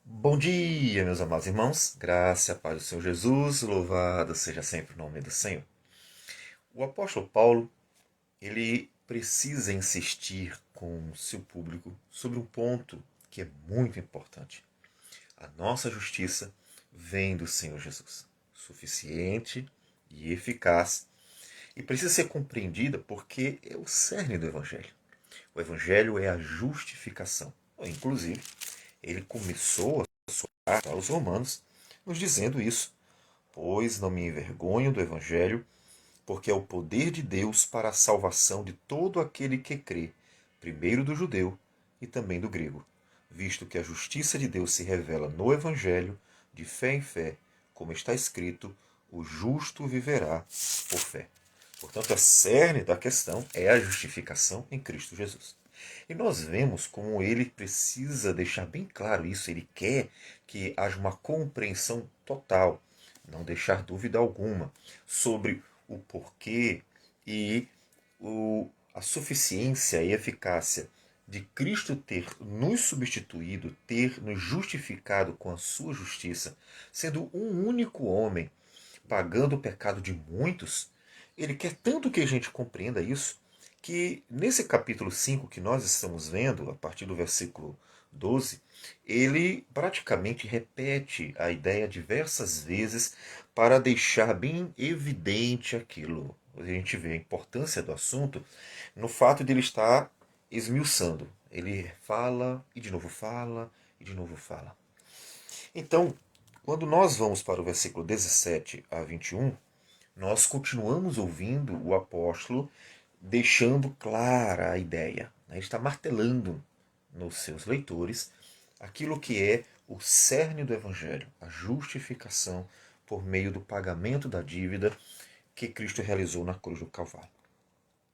Bom dia, meus amados irmãos. Graça e a paz do Senhor Jesus. Louvado seja sempre o nome do Senhor. O apóstolo Paulo, ele precisa insistir com o seu público sobre um ponto que é muito importante. A nossa justiça vem do Senhor Jesus, suficiente e eficaz, e precisa ser compreendida porque é o cerne do Evangelho. O Evangelho é a justificação. Inclusive, ele começou a sua carta aos Romanos nos dizendo isso. Pois não me envergonho do Evangelho, porque é o poder de Deus para a salvação de todo aquele que crê, primeiro do judeu e também do grego, visto que a justiça de Deus se revela no Evangelho, de fé em fé, como está escrito, o justo viverá por fé. Portanto, a cerne da questão é a justificação em Cristo Jesus. E nós vemos como ele precisa deixar bem claro isso, ele quer que haja uma compreensão total, não deixar dúvida alguma sobre o porquê e a suficiência e eficácia de Cristo ter nos substituído, ter nos justificado com a sua justiça, sendo um único homem, pagando o pecado de muitos. Ele quer tanto que a gente compreenda isso, que nesse capítulo 5 que nós estamos vendo, a partir do versículo 12, ele praticamente repete a ideia diversas vezes para deixar bem evidente aquilo. A gente vê a importância do assunto no fato de ele estar esmiuçando. Ele fala e de novo fala e de novo fala. Então, quando nós vamos para o versículo 17 a 21, nós continuamos ouvindo o apóstolo deixando clara a ideia. Ele está martelando nos seus leitores aquilo que é o cerne do Evangelho, a justificação por meio do pagamento da dívida que Cristo realizou na cruz do Calvário.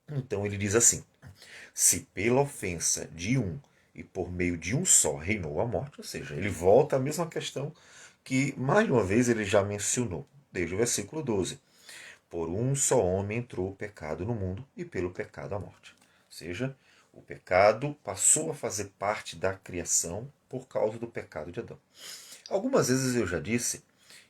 Então ele diz assim: se pela ofensa de um e por meio de um só reinou a morte, ou seja, ele volta à mesma questão que mais uma vez ele já mencionou, desde o versículo 12. Por um só homem entrou o pecado no mundo e pelo pecado a morte. Ou seja, o pecado passou a fazer parte da criação por causa do pecado de Adão. Algumas vezes eu já disse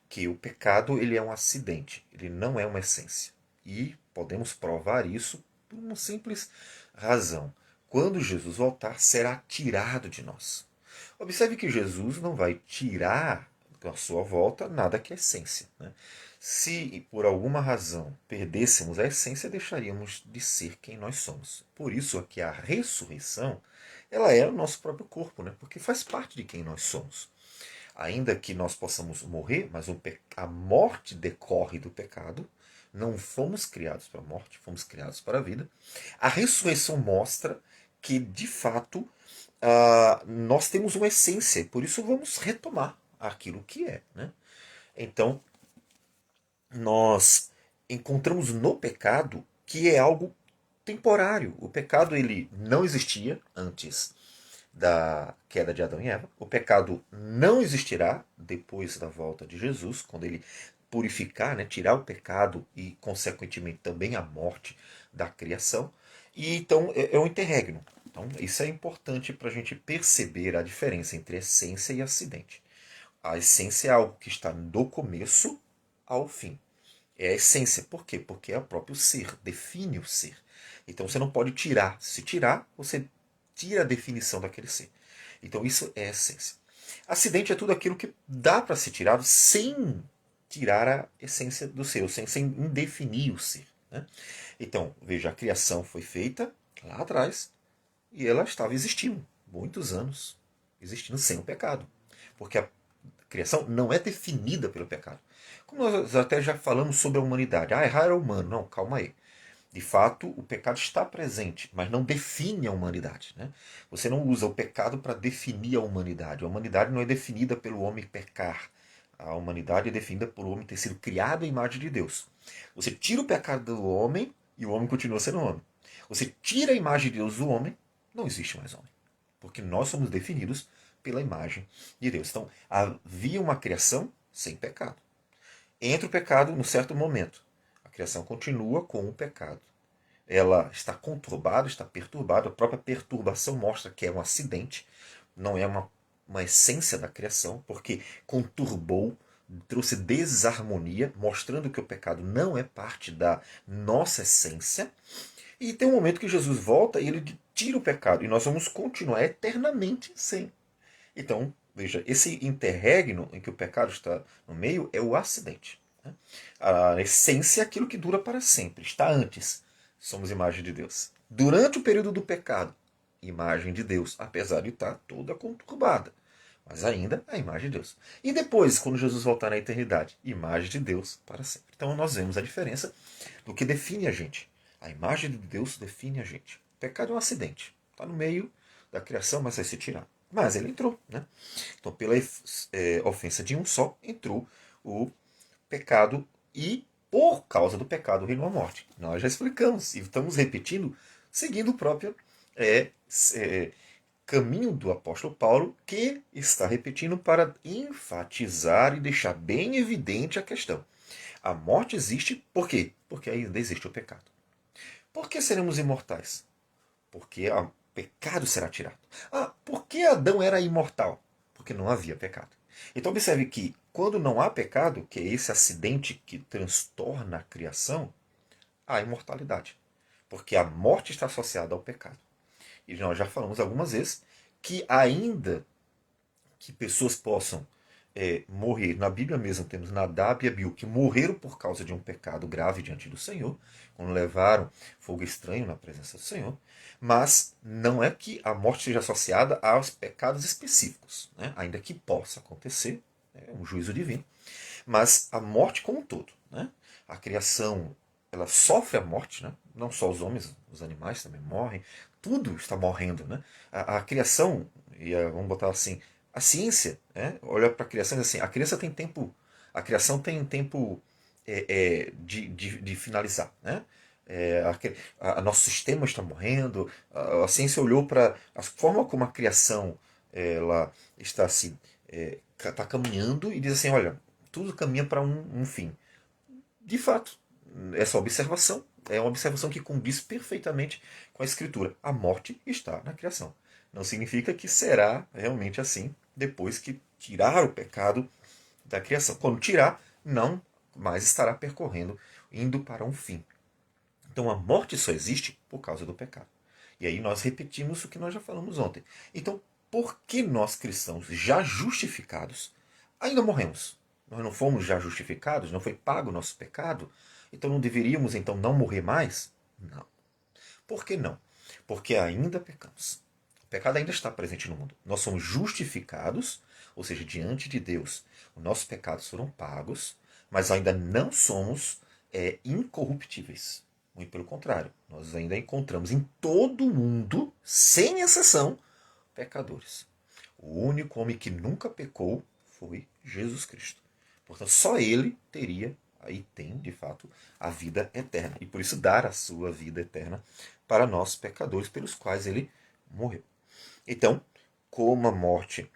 que o pecado ele é um acidente, ele não é uma essência. E podemos provar isso por uma simples razão. Quando Jesus voltar, será tirado de nós. Observe que Jesus não vai tirar da sua volta nada que é essência. Né? Se por alguma razão perdêssemos a essência, deixaríamos de ser quem nós somos. Por isso é que a ressurreição ela é o nosso próprio corpo, né? Porque faz parte de quem nós somos. Ainda que nós possamos morrer, mas a morte decorre do pecado. Não fomos criados para a morte, fomos criados para a vida. A ressurreição mostra que, de fato, nós temos uma essência, e por isso vamos retomar aquilo que é. Né? Então, nós encontramos no pecado que é algo temporário. O pecado ele não existia antes da queda de Adão e Eva. O pecado não existirá depois da volta de Jesus, quando ele purificar, né, tirar o pecado e, consequentemente, também a morte da criação. E então é um interregno. Então, isso é importante para a gente perceber a diferença entre essência e acidente. A essência é algo que está do começo ao fim. É a essência. Por quê? Porque é o próprio ser, define o ser. Então você não pode tirar. Se tirar, você tira a definição daquele ser. Então isso é a essência. Acidente é tudo aquilo que dá para ser tirado sem tirar a essência do ser, sem indefinir o ser. Né? Então, veja, a criação foi feita lá atrás e ela estava existindo muitos anos, existindo sem o pecado. Porque a criação não é definida pelo pecado. Como nós até já falamos sobre a humanidade. Errar é humano. Não, calma aí. De fato, o pecado está presente, mas não define a humanidade. Né? Você não usa o pecado para definir a humanidade. A humanidade não é definida pelo homem pecar. A humanidade é definida por o homem ter sido criado à imagem de Deus. Você tira o pecado do homem e o homem continua sendo homem. Você tira a imagem de Deus do homem, não existe mais homem. Porque nós somos definidos pela imagem de Deus. Então, havia uma criação sem pecado. Entra o pecado num certo momento. A criação continua com o pecado. Ela está conturbada, está perturbada. A própria perturbação mostra que é um acidente, não é uma essência da criação, porque conturbou, trouxe desarmonia, mostrando que o pecado não é parte da nossa essência. E tem um momento que Jesus volta e ele tira o pecado, e nós vamos continuar eternamente sem. Então, veja, esse interregno em que o pecado está no meio é o acidente. Né? A essência é aquilo que dura para sempre, está antes. Somos imagem de Deus. Durante o período do pecado, imagem de Deus, apesar de estar toda conturbada. Mas ainda a imagem de Deus. E depois, quando Jesus voltar na eternidade, imagem de Deus para sempre. Então nós vemos a diferença do que define a gente. A imagem de Deus define a gente. O pecado é um acidente. Está no meio da criação, mas vai ser tirado. Mas ele entrou. Né? Então, pela ofensa de um só, entrou o pecado e, por causa do pecado, reinou a morte. Nós já explicamos e estamos repetindo, seguindo o próprio caminho do apóstolo Paulo, que está repetindo para enfatizar e deixar bem evidente a questão. A morte existe por quê? Porque ainda existe o pecado. Por que seremos imortais? Porque o pecado será tirado. Por que Adão era imortal? Porque não havia pecado. Então observe que quando não há pecado, que é esse acidente que transtorna a criação, há imortalidade. Porque a morte está associada ao pecado. E nós já falamos algumas vezes que ainda que pessoas possam morrer, na Bíblia mesmo temos Nadab e Abiú, que morreram por causa de um pecado grave diante do Senhor, quando levaram fogo estranho na presença do Senhor, mas não é que a morte seja associada aos pecados específicos, né? Ainda que possa acontecer, é um juízo divino, mas a morte como um todo, né? A criação, ela sofre a morte, né? Não só os homens, os animais também morrem, tudo está morrendo, né? A criação, vamos botar assim, a ciência, né? Olha para a criação e diz assim, a criança tem tempo, a criação tem tempo de finalizar, né? Nosso sistema está morrendo, a ciência olhou para a forma como a criação ela está se está caminhando e diz assim, olha, tudo caminha para um fim. De fato, essa observação é uma observação que condiz perfeitamente com a Escritura. A morte está na criação. Não significa que será realmente assim depois que tirar o pecado da criação. Quando tirar, não mais estará percorrendo, indo para um fim. Então a morte só existe por causa do pecado. E aí nós repetimos o que nós já falamos ontem. Então, por que nós cristãos, já justificados, ainda morremos? Nós não fomos já justificados? Não foi pago o nosso pecado? Então não deveríamos então não morrer mais? Não. Por que não? Porque ainda pecamos. O pecado ainda está presente no mundo. Nós somos justificados, ou seja, diante de Deus, os nossos pecados foram pagos, mas ainda não somos incorruptíveis. Muito pelo contrário, nós ainda encontramos em todo o mundo, sem exceção, pecadores. O único homem que nunca pecou foi Jesus Cristo. Portanto, só ele teria, aí tem, de fato, a vida eterna. E por isso dar a sua vida eterna para nós, pecadores, pelos quais ele morreu. Então, como a morte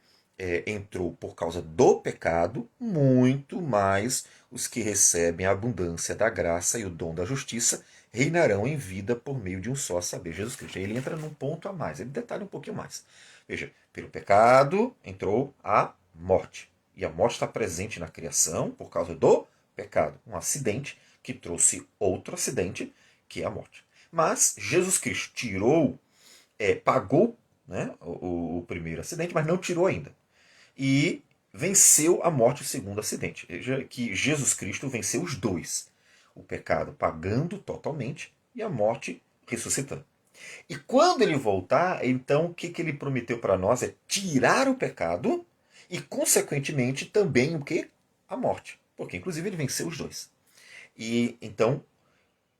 entrou por causa do pecado, muito mais os que recebem a abundância da graça e o dom da justiça reinarão em vida por meio de um só, a saber, Jesus Cristo. Aí ele entra num ponto a mais, ele detalha um pouquinho mais. Veja, pelo pecado entrou a morte. E a morte está presente na criação por causa do pecado. Um acidente que trouxe outro acidente, que é a morte. Mas Jesus Cristo tirou, pagou, né, o primeiro acidente, mas não tirou ainda. E venceu a morte, o segundo acidente. Veja que Jesus Cristo venceu os dois. O pecado pagando totalmente e a morte ressuscitando. E quando ele voltar, então o que ele prometeu para nós é tirar o pecado e, consequentemente, também o que? A morte. Porque, inclusive, ele venceu os dois. E, então,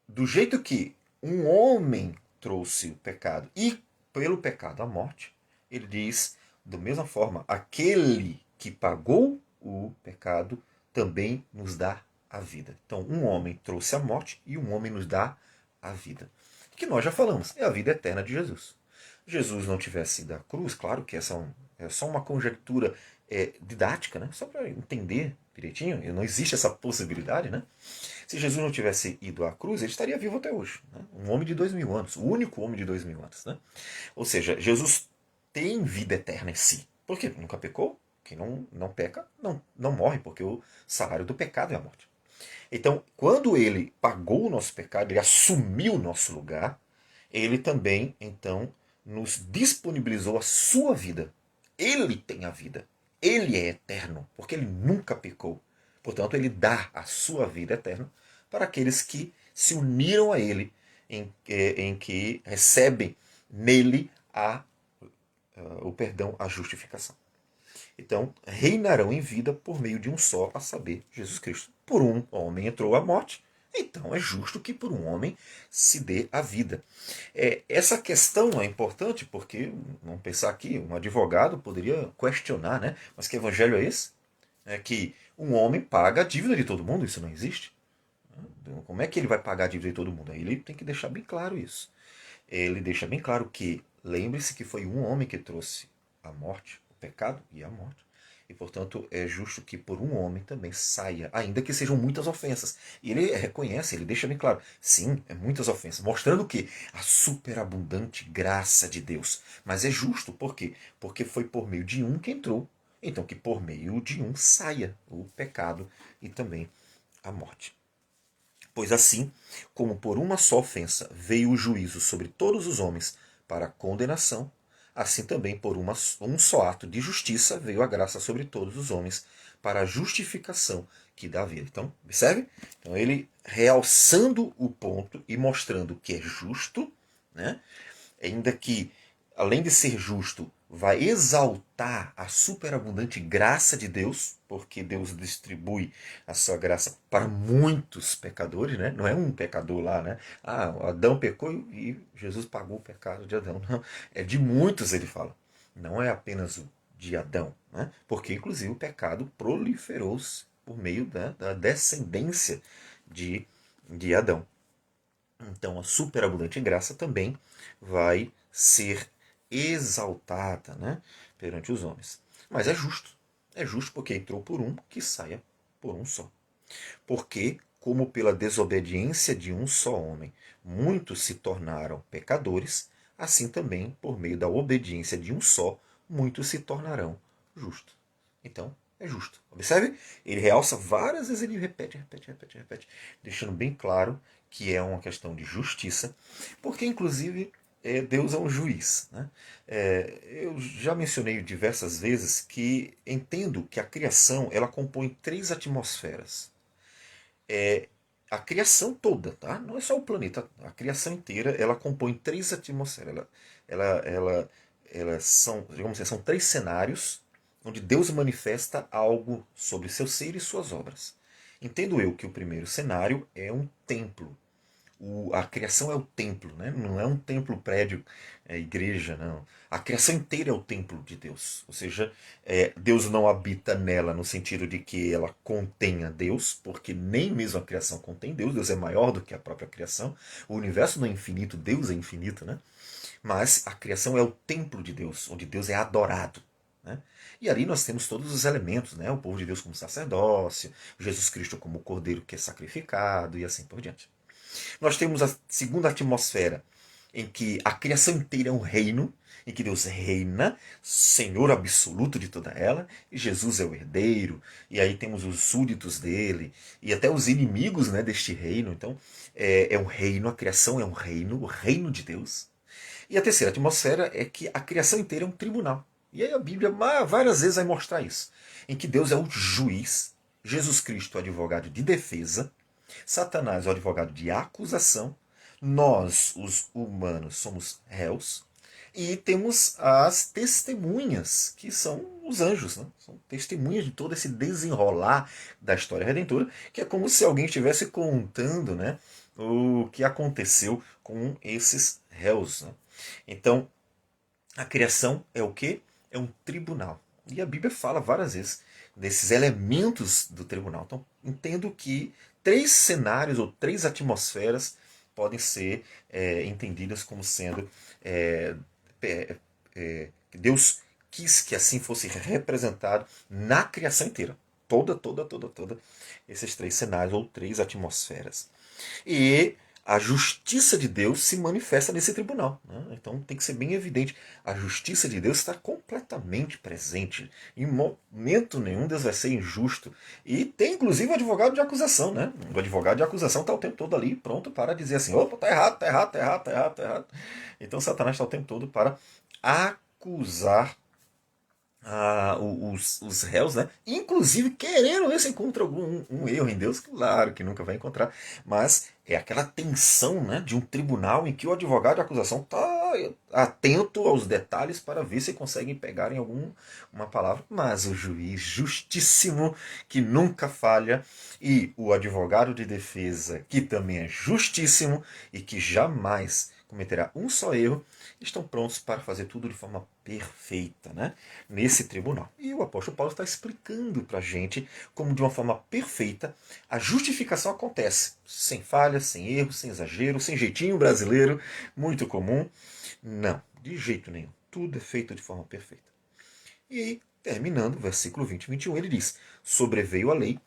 do jeito que um homem trouxe o pecado e, pelo pecado, a morte, ele diz, da mesma forma, aquele que pagou o pecado também nos dá a vida. Então, um homem trouxe a morte e um homem nos dá a vida. Que nós já falamos, é a vida eterna de Jesus. Jesus não tivesse ido à cruz, claro que essa é só uma conjectura didática, né? Só para entender direitinho, não existe essa possibilidade, né? Se Jesus não tivesse ido à cruz, ele estaria vivo até hoje. Né? Um homem de 2000 anos, o único homem de 2000 anos. Né? Ou seja, Jesus tem vida eterna em si. Por quê? Nunca pecou? Quem não peca não morre, porque o salário do pecado é a morte. Então, quando ele pagou o nosso pecado, ele assumiu o nosso lugar, ele também, então, nos disponibilizou a sua vida. Ele tem a vida. Ele é eterno, porque ele nunca pecou. Portanto, ele dá a sua vida eterna para aqueles que se uniram a ele, em que recebem nele o perdão, a justificação. Então, reinarão em vida por meio de um só, a saber, Jesus Cristo. Por um homem entrou a morte, então é justo que por um homem se dê a vida. Essa questão é importante porque, vamos pensar aqui, um advogado poderia questionar, né? Mas que evangelho é esse? É que um homem paga a dívida de todo mundo, isso não existe. Como é que ele vai pagar a dívida de todo mundo? Aí ele tem que deixar bem claro isso. Ele deixa bem claro que, lembre-se que foi um homem que trouxe a morte, o pecado e a morte. E, portanto, é justo que por um homem também saia, ainda que sejam muitas ofensas. E ele reconhece, ele deixa bem claro, sim, é muitas ofensas, mostrando que a superabundante graça de Deus. Mas é justo, por quê? Porque foi por meio de um que entrou. Então, que por meio de um saia o pecado e também a morte. Pois assim, como por uma só ofensa veio o juízo sobre todos os homens para a condenação, assim também por um só ato de justiça veio a graça sobre todos os homens para a justificação que dá vida. Então, observe? Então, ele realçando o ponto e mostrando que é justo, né? Ainda que, além de ser justo, vai exaltar a superabundante graça de Deus, porque Deus distribui a sua graça para muitos pecadores, né? Não é um pecador lá, né? Ah, Adão pecou e Jesus pagou o pecado de Adão. Não, é de muitos, ele fala. Não é apenas o de Adão, né? Porque inclusive o pecado proliferou-se por meio da descendência de, de Adão. Então a superabundante graça também vai ser exaltada, né, perante os homens. Mas é justo. É justo porque entrou por um que saia por um só. Porque, como pela desobediência de um só homem muitos se tornaram pecadores, assim também, por meio da obediência de um só, muitos se tornarão justos. Então, é justo. Observe? Ele realça várias vezes, ele repete, deixando bem claro que é uma questão de justiça, porque, inclusive, Deus é um juiz. Né? Eu já mencionei diversas vezes que entendo que a criação ela compõe três atmosferas. A criação toda, tá? Não é só o planeta, a criação inteira, ela compõe três atmosferas. Elas são, digamos assim, são três cenários onde Deus manifesta algo sobre seu ser e suas obras. Entendo eu que o primeiro cenário é um templo, a criação é o templo, né? Não é um templo, prédio, igreja, não. A criação inteira é o templo de Deus. Ou seja, Deus não habita nela no sentido de que ela contenha Deus, porque nem mesmo a criação contém Deus. Deus é maior do que a própria criação. O universo não é infinito, Deus é infinito, né? Mas a criação é o templo de Deus, onde Deus é adorado. Né? E ali nós temos todos os elementos, né? O povo de Deus como sacerdócio, Jesus Cristo como o cordeiro que é sacrificado e assim por diante. Nós temos a segunda atmosfera, em que a criação inteira é um reino, em que Deus reina, Senhor absoluto de toda ela, e Jesus é o herdeiro, e aí temos os súditos dele, e até os inimigos, né, deste reino. Então, é um reino, a criação é um reino, o reino de Deus. E a terceira atmosfera é que a criação inteira é um tribunal. E aí a Bíblia várias vezes vai mostrar isso, em que Deus é o juiz, Jesus Cristo é o advogado de defesa, Satanás é o advogado de acusação, nós, os humanos, somos réus, e temos as testemunhas, que são os anjos, né? São testemunhas de todo esse desenrolar da história redentora, que é como se alguém estivesse contando, né, o que aconteceu com esses réus. Né? Então, a criação é o quê? É um tribunal. E a Bíblia fala várias vezes desses elementos do tribunal. Então, entendo que três cenários ou três atmosferas podem ser entendidas como sendo que Deus quis que assim fosse representado na criação inteira. Toda esses três cenários ou três atmosferas. E a justiça de Deus se manifesta nesse tribunal, né? Então tem que ser bem evidente. A justiça de Deus está completamente presente. Em momento nenhum Deus vai ser injusto. E tem inclusive o advogado de acusação, né? O advogado de acusação está o tempo todo ali pronto para dizer assim: opa, tá errado, tá errado, tá errado, tá errado, tá errado. Então Satanás está o tempo todo para acusar os réus, né? Inclusive querendo ver se encontra algum um erro em Deus, claro que nunca vai encontrar, mas é aquela tensão, né, de um tribunal em que o advogado de acusação está atento aos detalhes para ver se conseguem pegar em alguma palavra, mas o juiz justíssimo, que nunca falha, e o advogado de defesa, que também é justíssimo e que jamais cometerá um só erro, estão prontos para fazer tudo de forma perfeita, né? Nesse tribunal. E o apóstolo Paulo está explicando para a gente como, de uma forma perfeita, a justificação acontece. Sem falhas, sem erros, sem exagero, sem jeitinho brasileiro, muito comum. Não, de jeito nenhum. Tudo é feito de forma perfeita. E aí, terminando, versículo 20 e 21, ele diz: sobreveio a lei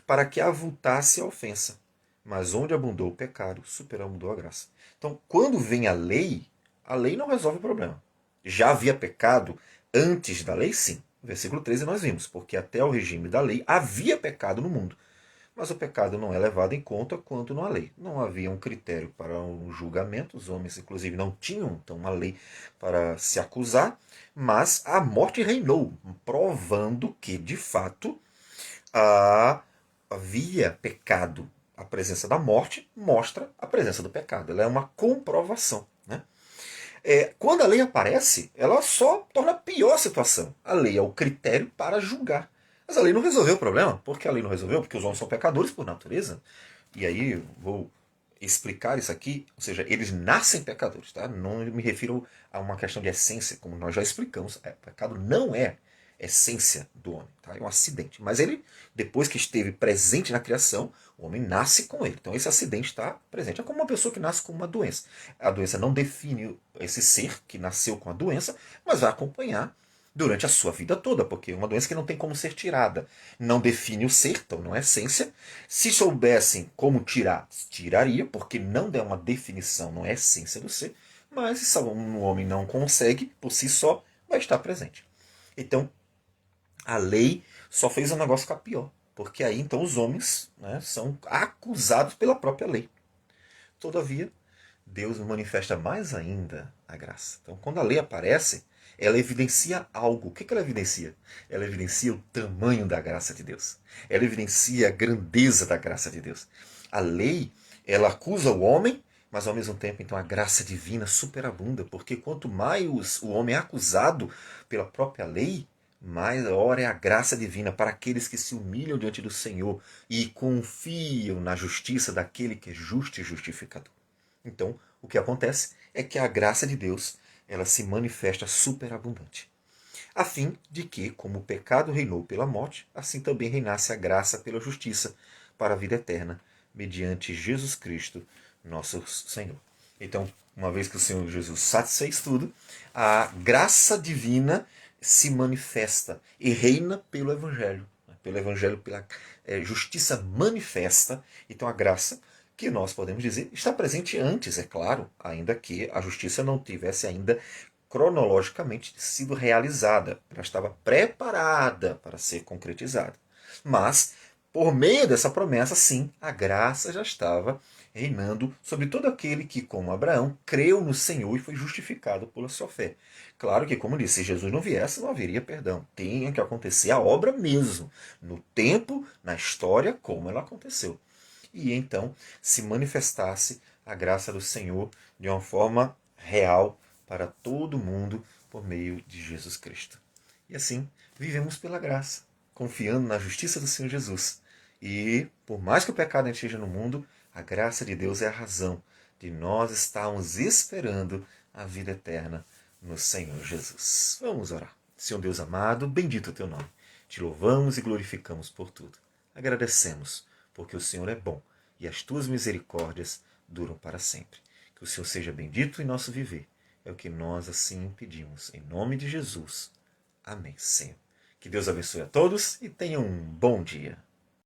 para que avultasse a ofensa. Mas onde abundou o pecado, superabundou a graça. Então, quando vem a lei não resolve o problema. Já havia pecado antes da lei, sim. Versículo 13 nós vimos, porque até o regime da lei havia pecado no mundo. Mas o pecado não é levado em conta quando não há lei. Não havia um critério para um julgamento, os homens, inclusive, não tinham então uma lei para se acusar, mas a morte reinou, provando que, de fato, havia pecado. A presença da morte mostra a presença do pecado. Ela é uma comprovação. Né? Quando a lei aparece, ela só torna pior a situação. A lei é o critério para julgar. Mas a lei não resolveu o problema. Por que a lei não resolveu? Porque os homens são pecadores por natureza. E aí vou explicar isso aqui. Ou seja, eles nascem pecadores. Tá? Não me refiro a uma questão de essência, como nós já explicamos. Pecado não é essência do homem. Tá? É um acidente. Mas ele, depois que esteve presente na criação, o homem nasce com ele. Então esse acidente está presente. É como uma pessoa que nasce com uma doença. A doença não define esse ser que nasceu com a doença, mas vai acompanhar durante a sua vida toda, porque é uma doença que não tem como ser tirada. Não define o ser, então não é essência. Se soubessem como tirar, tiraria, porque não é uma definição, não é essência do ser. Mas se um homem não consegue, por si só, vai estar presente. Então, a lei só fez o negócio ficar pior. Porque aí então os homens, né, são acusados pela própria lei. Todavia, Deus manifesta mais ainda a graça. Então, quando a lei aparece, ela evidencia algo. O que ela evidencia? Ela evidencia o tamanho da graça de Deus. Ela evidencia a grandeza da graça de Deus. A lei, ela acusa o homem, mas ao mesmo tempo, então, a graça divina superabunda, porque quanto mais o homem é acusado pela própria lei, maior é a graça divina para aqueles que se humilham diante do Senhor e confiam na justiça daquele que é justo e justificador. Então, o que acontece é que a graça de Deus, ela se manifesta superabundante, a fim de que, como o pecado reinou pela morte, assim também reinasse a graça pela justiça para a vida eterna, mediante Jesus Cristo, nosso Senhor. Então, uma vez que o Senhor Jesus satisfez tudo, a graça divina se manifesta e reina pelo Evangelho. Pelo Evangelho, pela justiça manifesta. Então, a graça, que nós podemos dizer, está presente antes, é claro, ainda que a justiça não tivesse ainda cronologicamente sido realizada. Ela estava preparada para ser concretizada. Mas, por meio dessa promessa, sim, a graça já estava reinando sobre todo aquele que, como Abraão, creu no Senhor e foi justificado pela sua fé. Claro que, como disse, se Jesus não viesse, não haveria perdão. Tinha que acontecer a obra mesmo, no tempo, na história, como ela aconteceu. E então se manifestasse a graça do Senhor de uma forma real para todo mundo por meio de Jesus Cristo. E assim, vivemos pela graça, confiando na justiça do Senhor Jesus. E, por mais que o pecado esteja no mundo, a graça de Deus é a razão de nós estarmos esperando a vida eterna no Senhor Jesus. Vamos orar. Senhor Deus amado, bendito é o teu nome. Te louvamos e glorificamos por tudo. Agradecemos, porque o Senhor é bom e as tuas misericórdias duram para sempre. Que o Senhor seja bendito em nosso viver. É o que nós assim pedimos. Em nome de Jesus. Amém, Senhor. Que Deus abençoe a todos e tenham um bom dia.